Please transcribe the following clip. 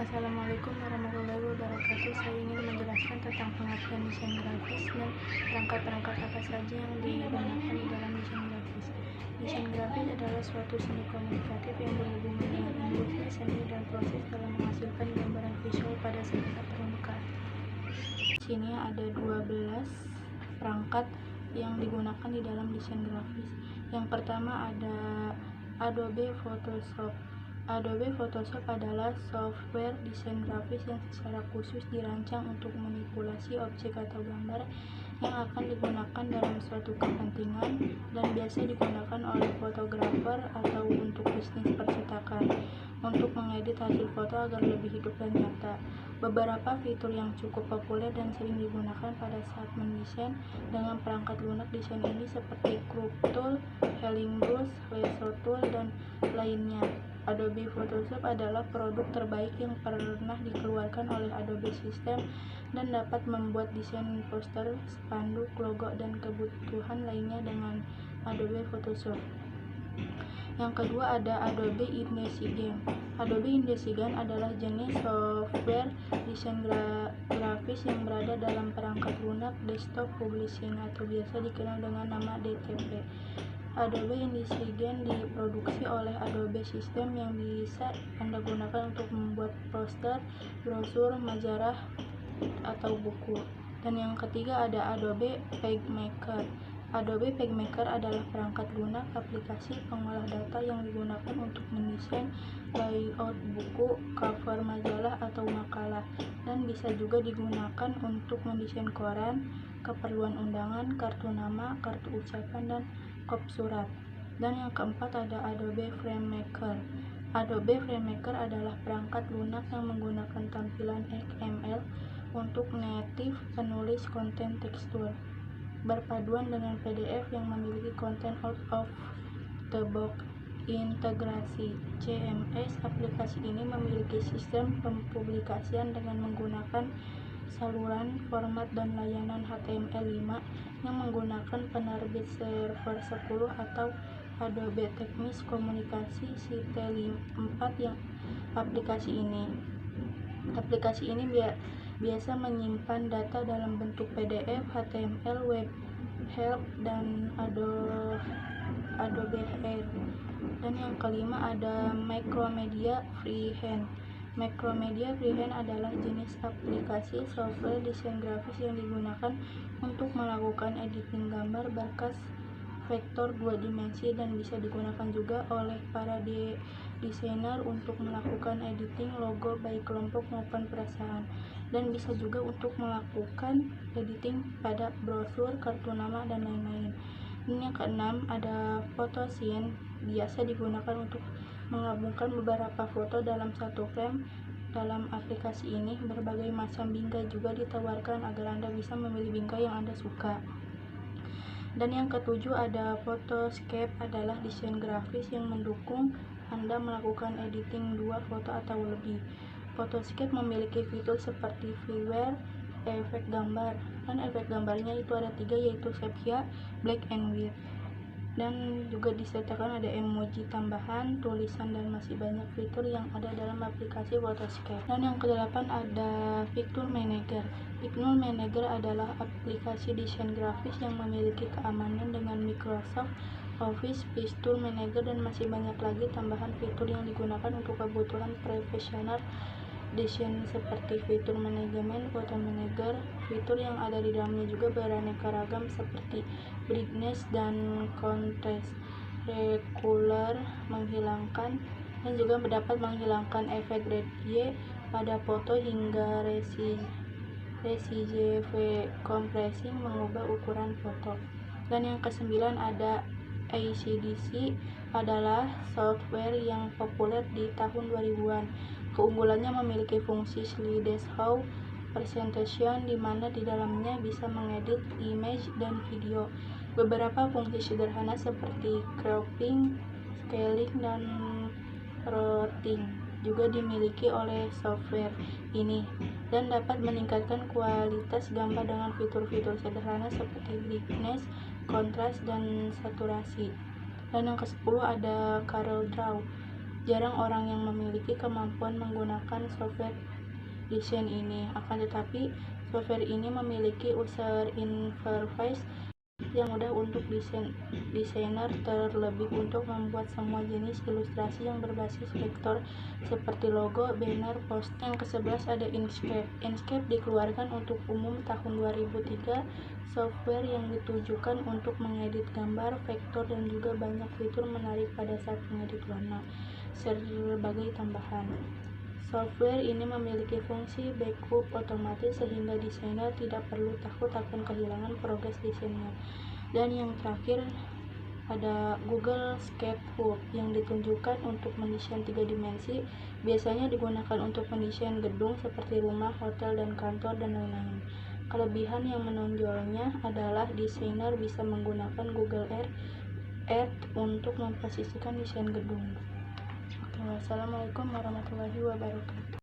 Assalamualaikum warahmatullahi wabarakatuh. Saya ingin menjelaskan tentang pengertian desain grafis dan perangkat-perangkat apa saja yang digunakan di dalam desain grafis. Desain grafis adalah suatu seni komunikatif yang berhubungan dengan industri seni dan proses dalam menghasilkan gambaran visual pada sekitar permukaan. Di sini ada 12 perangkat yang digunakan di dalam desain grafis. Yang pertama ada Adobe Photoshop. Adobe Photoshop adalah software desain grafis yang secara khusus dirancang untuk manipulasi objek atau gambar yang akan digunakan dalam suatu kepentingan dan biasa digunakan oleh fotografer atau untuk bisnis percetakan untuk mengedit hasil foto agar lebih hidup dan nyata. Beberapa fitur yang cukup populer dan sering digunakan pada saat mendesain dengan perangkat lunak desain ini seperti Crop Tool, Healing Brush, Lasso Tool, dan lainnya. Adobe Photoshop adalah produk terbaik yang pernah dikeluarkan oleh Adobe System dan dapat membuat desain poster, spanduk, logo, dan kebutuhan lainnya dengan Adobe Photoshop. Yang kedua ada Adobe InDesign. Adobe InDesign adalah jenis software desain grafis yang berada dalam perangkat lunak desktop publishing atau biasa dikenal dengan nama DTP. Adobe InDesign diproduksi oleh Adobe System yang bisa Anda gunakan untuk membuat poster, brosur, majalah, atau buku. Dan yang ketiga ada Adobe PageMaker. Adobe PageMaker adalah perangkat lunak aplikasi pengolah data yang digunakan untuk mendesain layout buku, cover majalah, atau makalah, dan bisa juga digunakan untuk mendesain koran, keperluan undangan, kartu nama, kartu ucapan, dan kop surat. Dan yang keempat ada Adobe FrameMaker. Adobe FrameMaker adalah perangkat lunak yang menggunakan tampilan XML untuk native penulis konten tekstur berpaduan dengan PDF yang memiliki konten out of the box integrasi CMS. Aplikasi ini memiliki sistem pempublikasian dengan menggunakan saluran, format, dan layanan HTML5 yang menggunakan penerbit server 10 atau Adobe Teknis Komunikasi CT4 yang aplikasi ini biasa menyimpan data dalam bentuk PDF, HTML, web help, dan Adobe Air. Dan yang kelima ada Macromedia Freehand. Macromedia Freehand adalah jenis aplikasi software desain grafis yang digunakan untuk melakukan editing gambar berkas vektor 2 dimensi dan bisa digunakan juga oleh para desainer untuk melakukan editing logo baik kelompok maupun perusahaan, dan bisa juga untuk melakukan editing pada brosur, kartu nama, dan lain-lain. Ini yang keenam ada Photosyn. Biasa digunakan untuk menggabungkan beberapa foto dalam satu frame. Dalam aplikasi ini berbagai macam bingkai juga ditawarkan agar Anda bisa memilih bingkai yang Anda suka. Dan yang ketujuh ada Photoscape, adalah desain grafis yang mendukung Anda melakukan editing 2 foto atau lebih. Photoscape memiliki fitur seperti viewer, efek gambar, dan efek gambarnya itu ada 3, yaitu sepia, black and white, dan juga disertakan ada emoji tambahan, tulisan, dan masih banyak fitur yang ada dalam aplikasi Photoscape. Dan yang kedelapan ada Picture Manager. Picture Manager adalah aplikasi desain grafis yang memiliki keamanan dengan Microsoft Office, Picture Manager, dan masih banyak lagi tambahan fitur yang digunakan untuk kebutuhan profesional desain seperti fitur manajemen, foto manager. Fitur yang ada di dalamnya juga beraneka ragam seperti brightness dan contrast, regular, menghilangkan, dan juga dapat menghilangkan efek gradient pada foto, hingga resizeve compressing, mengubah ukuran foto. Dan yang kesembilan ada ACDC, adalah software yang populer di tahun 2000-an. Keunggulannya memiliki fungsi slideshow presentation di mana di dalamnya bisa mengedit image dan video. Beberapa fungsi sederhana seperti cropping, scaling, dan routing juga dimiliki oleh software ini dan dapat meningkatkan kualitas gambar dengan fitur-fitur sederhana seperti brightness, kontras, dan saturasi. Dan yang ke-10 ada CorelDRAW. Jarang orang yang memiliki kemampuan menggunakan software desain ini, akan tetapi software ini memiliki user interface yang mudah untuk desainer, terlebih untuk membuat semua jenis ilustrasi yang berbasis vektor seperti logo, banner, poster. Yang ke-11 ada Inkscape. Inkscape dikeluarkan untuk umum tahun 2003, software yang ditujukan untuk mengedit gambar, vektor, dan juga banyak fitur menarik pada saat mengedit warna. Sebagai tambahan, software ini memiliki fungsi backup otomatis sehingga desainer tidak perlu takut akan kehilangan progres desainnya. Dan yang terakhir ada Google SketchUp yang ditunjukkan untuk mendesain 3 dimensi, biasanya digunakan untuk mendesain gedung seperti rumah, hotel, dan kantor, dan lain-lain. Kelebihan yang menonjolnya adalah desainer bisa menggunakan Google Earth untuk memposisikan desain gedung. Wassalamualaikum warahmatullahi wabarakatuh.